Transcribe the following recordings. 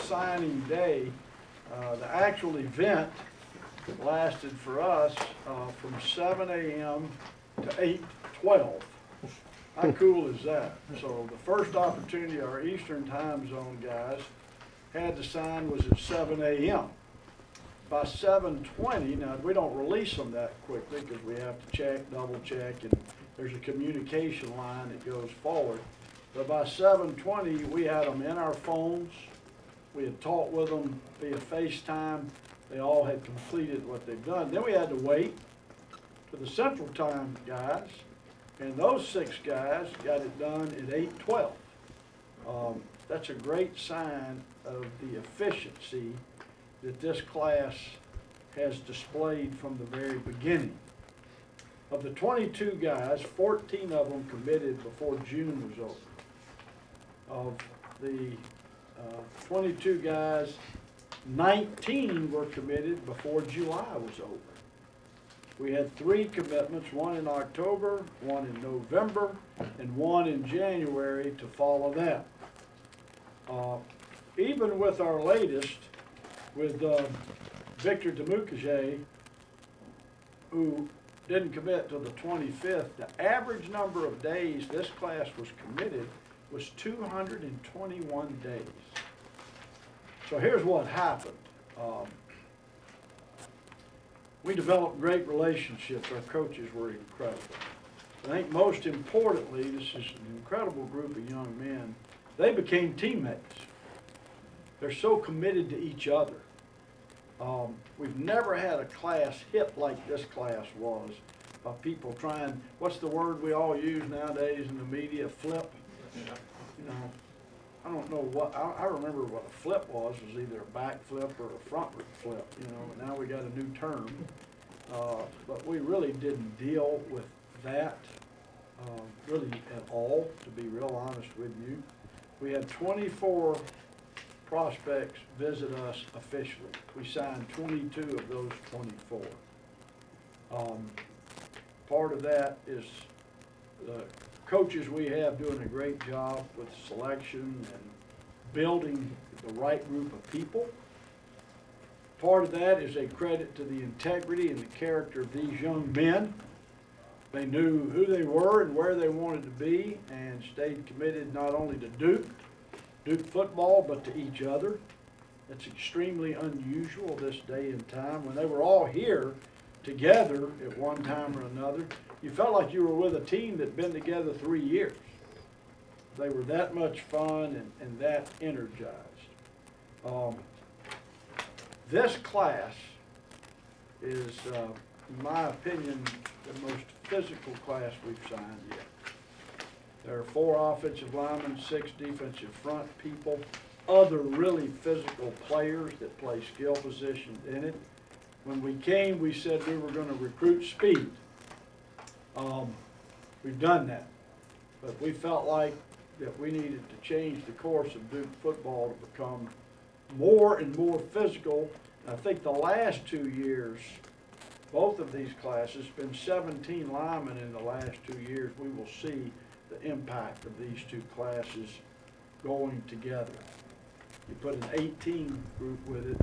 signing day, the actual event lasted for us from 7 a.m. to 8:12. How cool is that? So the first opportunity our Eastern time zone guys had to sign was at 7 a.m. By 7:20, now we don't release them that quickly because we have to check, double check, and there's a communication line that goes forward. But by 7:20, we had them in our phones. We had talked with them via FaceTime. They all had completed what they've done. Then we had to wait for the Central Time guys, and those 6 guys got it done at 8:12. That's a great sign of the efficiency that this class has displayed from the very beginning. Of the 22 guys, 14 of them committed before June was over. Of the 22 guys, 19 were committed before July was over. We had 3 commitments, one in October, one in November, and one in January to follow that. Even with our latest, with Victor Demukage, who didn't commit till the 25th, the average number of days this class was committed was 221 days. So here's what happened. We developed great relationships. Our coaches were incredible. I think most importantly, this is an incredible group of young men. They became teammates. They're so committed to each other. We've never had a class hit like this class was, by people trying, what's the word we all use nowadays in the media, flip? You know, I don't know what, I remember what a flip was either a back flip or a front flip, you know, and now we got a new term. But we really didn't deal with that really at all, to be real honest with you. We had 24 prospects visit us officially. We signed 22 of those 24. Part of that is the coaches we have doing a great job with selection and building the right group of people. Part of that is a credit to the integrity and the character of these young men. They knew who they were and where they wanted to be and stayed committed not only to Duke football, but to each other. It's extremely unusual this day and time. When they were all here together at one time or another, you felt like you were with a team that'd been together 3 years. They were that much fun and that energized. This class is, in my opinion, the most physical class we've signed yet. There are 4 offensive linemen, 6 defensive front people, other really physical players that play skill positions in it. When we came, we said we were going to recruit speed. We've done that, but we felt like that we needed to change the course of Duke football to become more and more physical. And I think the last 2 years, both of these classes, been 17 linemen in the last 2 years. We will see the impact of these 2 classes going together. You put an 18 group with it,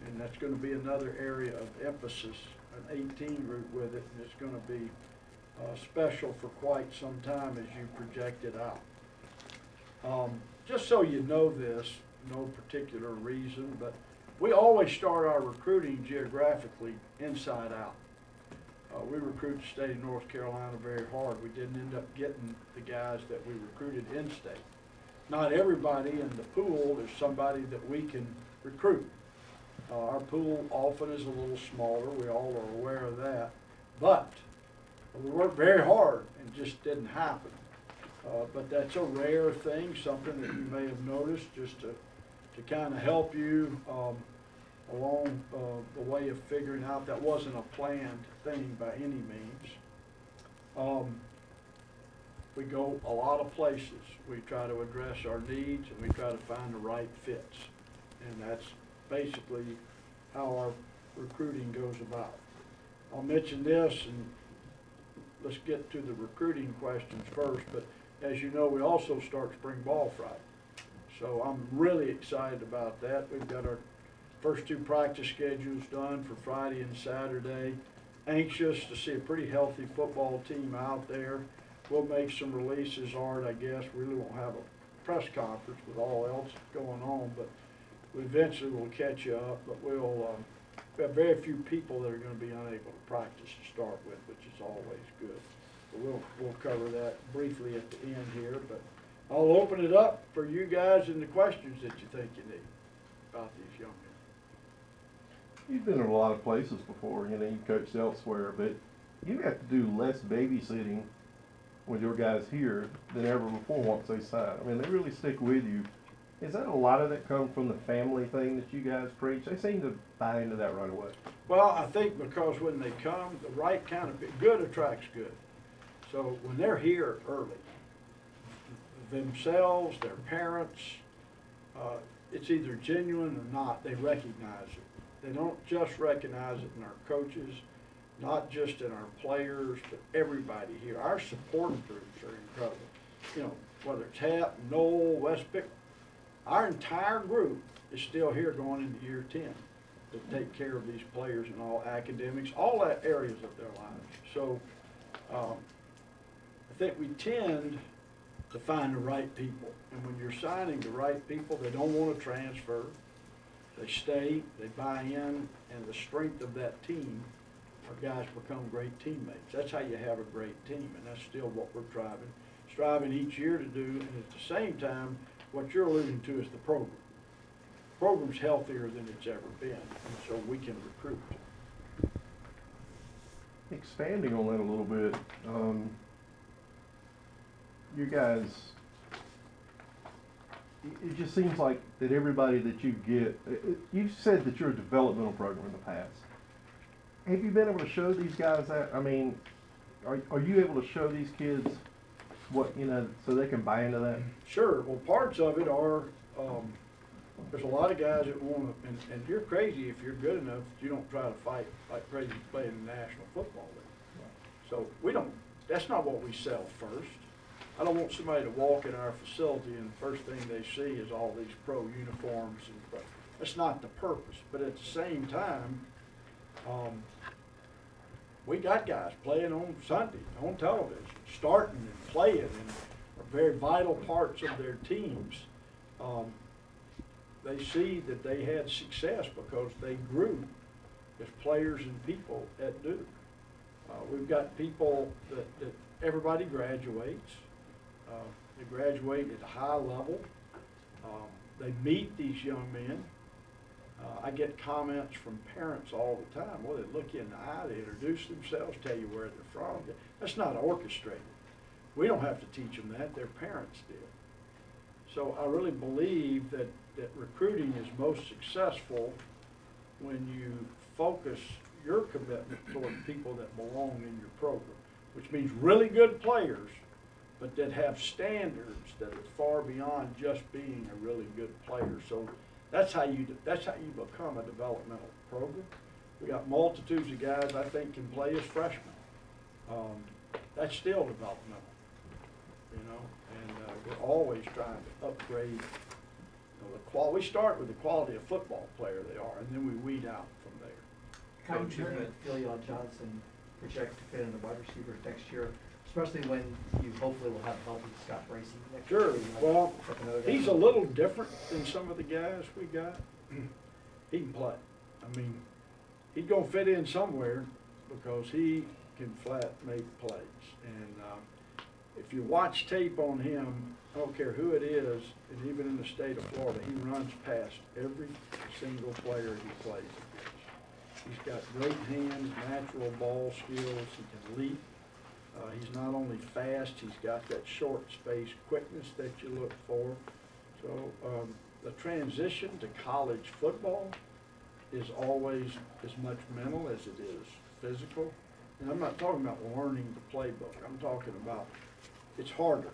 and that's going to be another area of emphasis, an 18 group with it, and it's going to be special for quite some time as you project it out. Just so you know this, no particular reason, but we always start our recruiting geographically inside out. We recruit the state of North Carolina very hard. We didn't end up getting the guys that we recruited in-state. Not everybody in the pool is somebody that we can recruit. Our pool often is a little smaller. We all are aware of that. But we worked very hard and it just didn't happen. But that's a rare thing, something that you may have noticed, just to kind of help you along the way of figuring out. That wasn't a planned thing by any means. We go a lot of places. We try to address our needs and we try to find the right fits. And that's basically how our recruiting goes about. I'll mention this, and let's get to the recruiting questions first, but as you know, we also start spring ball Friday. So I'm really excited about that. We've got our first 2 practice schedules done for Friday and Saturday. Anxious to see a pretty healthy football team out there. We'll make some releases, Art, I guess. We really won't have a press conference with all else going on, but we eventually will catch you up. But we have very few people that are going to be unable to practice to start with, which is always good. But we'll cover that briefly at the end here. But I'll open it up for you guys and the questions that you think you need about these young men. You've been in a lot of places before, you know, you coached elsewhere, but you have to do less babysitting with your guys here than ever before once they sign. I mean, they really stick with you. Is that a lot of that come from the family thing that you guys preach? They seem to buy into that right away. Well, I think because when they come, the right kind of good attracts good. So when they're here early, themselves, their parents, it's either genuine or not. They recognize it. They don't just recognize it in our coaches, not just in our players, but everybody here. Our support groups are incredible. You know, whether it's Hap, Noel, West Pick, our entire group is still here going into year 10 to take care of these players and all academics, all that areas of their lives. So I think we tend to find the right people. And when you're signing the right people, they don't want to transfer. They stay, they buy in, and the strength of that team, our guys become great teammates. That's how you have a great team, and that's still what we're striving each year to do. And at the same time, what you're alluding to is the program. The program's healthier than it's ever been, and so we can recruit. Expanding on that a little bit, you guys, it just seems like that everybody that you get, you've said that you're a developmental program in the past. Have you been able to show these guys that? I mean, are you able to show these kids what, you know, so they can buy into that? Sure. Well, parts of it are, there's a lot of guys that want to, and you're crazy if you're good enough, you don't try to fight like crazy to play in the National Football League. So we don't, that's not what we sell first. I don't want somebody to walk in our facility and the first thing they see is all these pro uniforms. And that's not the purpose. But at the same time, we got guys playing on Sunday, on television, starting and playing and are very vital parts of their teams. They see that they had success because they grew as players and people at Duke. We've got people that everybody graduates. They graduate at a high level. They meet these young men. I get comments from parents all the time. Well, they look you in the eye, they introduce themselves, tell you where they're from. That's not orchestrated. We don't have to teach them that. Their parents did. So I really believe that recruiting is most successful when you focus your commitment toward people that belong in your program, which means really good players, but that have standards that are far beyond just being a really good player. So that's how you become a developmental program. We got multitudes of guys I think can play as freshmen. That's still developmental, you know, and we're always trying to upgrade. You know, we start with the quality of football player they are, and then we weed out from there. How would you Phil Johnson project to fit in the wide receivers next year, especially when you hopefully will have healthy Scott Bracey next year? Sure. Well, he's a little different than some of the guys we got. He can play. I mean, he's gonna fit in somewhere because he can flat make plays. And if you watch tape on him, I don't care who it is, and even in the state of Florida, he runs past every single player he plays against. He's got great hands, natural ball skills, he can leap. He's not only fast, he's got that short space quickness that you look for. So the transition to college football is always as much mental as it is physical. And I'm not talking about learning the playbook. I'm talking about it's harder.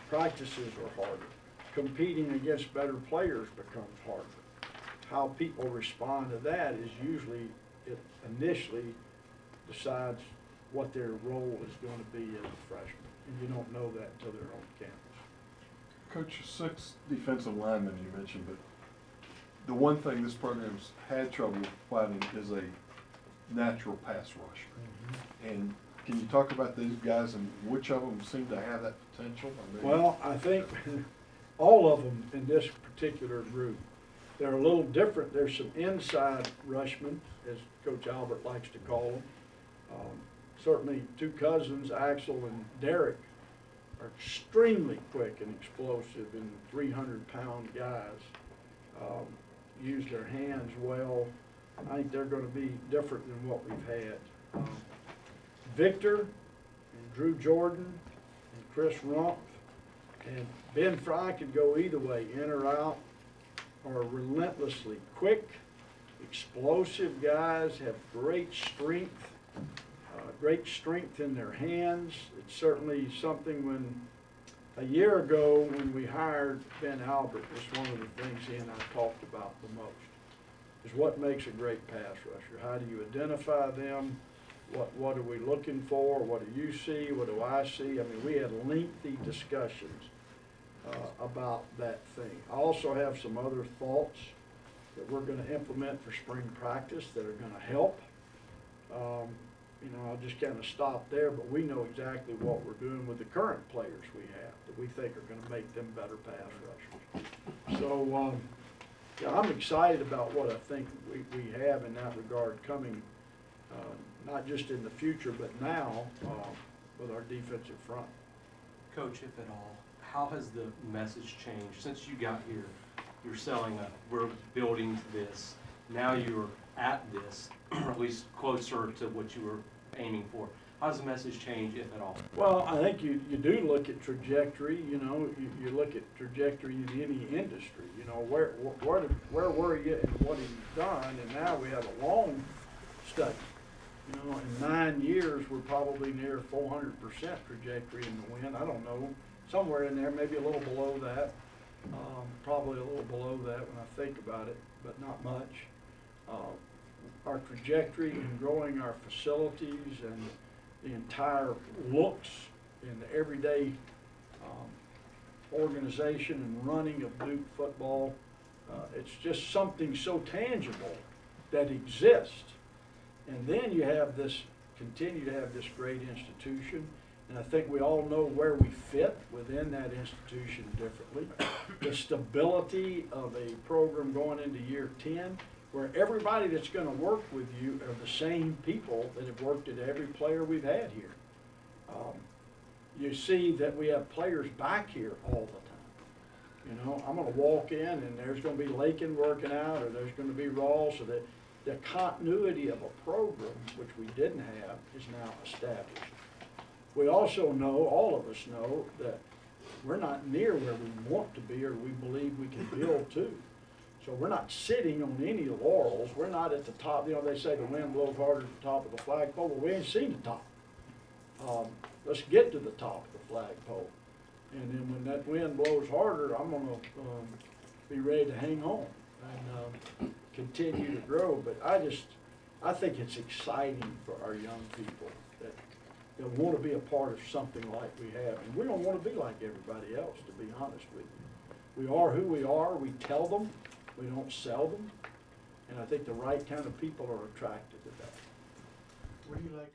Practices are harder. Competing against better players becomes harder. How people respond to that is usually, it initially decides what their role is going to be as a freshman. And you don't know that until they're on campus. Coach, 6 defensive linemen you mentioned, but the one thing this program's had trouble finding is a natural pass rusher. And can you talk about these guys and which of them seem to have that potential? I mean, Well, I think all of them in this particular group, they're a little different. There's some inside rushmen, as Coach Albert likes to call them. Certainly two cousins, Axel and Derek, are extremely quick and explosive and 300-pound guys. Use their hands well. I think they're going to be different than what we've had. Victor and Drew Jordan and Chris Rumpf and Ben Fry could go either way, in or out, are relentlessly quick, explosive guys, have great strength in their hands. It's certainly something when, a year ago, when we hired Ben Albert, it's one of the things he and I talked about the most, is what makes a great pass rusher. How do you identify them? What are we looking for? What do you see? What do I see? I mean, we had lengthy discussions about that thing. I also have some other thoughts that we're going to implement for spring practice that are going to help. You know, I'll just kind of stop there, but we know exactly what we're doing with the current players we have that we think are going to make them better pass rushers. So, yeah, I'm excited about what I think we have in that regard coming, not just in the future, but now with our defensive front. Coach, if at all, how has the message changed since you got here? You're selling we're building this. Now you're at this, or at least closer to what you were aiming for. How does the message change, if at all? Well, I think you do look at trajectory. You know, you look at trajectory in any industry. You know, where were you and what have you done? And now we have a long study. You know, in 9 years, we're probably near 400% trajectory in the win. I don't know, somewhere in there, maybe a little below that. Probably a little below that when I think about it, but not much. Our trajectory in growing our facilities and the entire looks in the everyday organization and running of Duke football, it's just something so tangible that exists. And then you have this, continue to have this great institution, and I think we all know where we fit within that institution differently. The stability of a program going into year 10, where everybody that's going to work with you are the same people that have worked at every player we've had here. You see that we have players back here all the time. You know, I'm going to walk in and there's going to be Lakin working out, or there's going to be Rawls, so that the continuity of a program, which we didn't have, is now established. We also know, all of us know, that we're not near where we want to be or we believe we can build to. So we're not sitting on any laurels. We're not at the top. You know, they say the wind blows harder at the top of the flagpole. Well, we ain't seen the top. Let's get to the top of the flagpole. And then when that wind blows harder, I'm going to be ready to hang on and continue to grow. But I think it's exciting for our young people that want to be a part of something like we have. And we don't want to be like everybody else, to be honest with you. We are who we are. We tell them. We don't sell them. And I think the right kind of people are attracted to that. What do you like?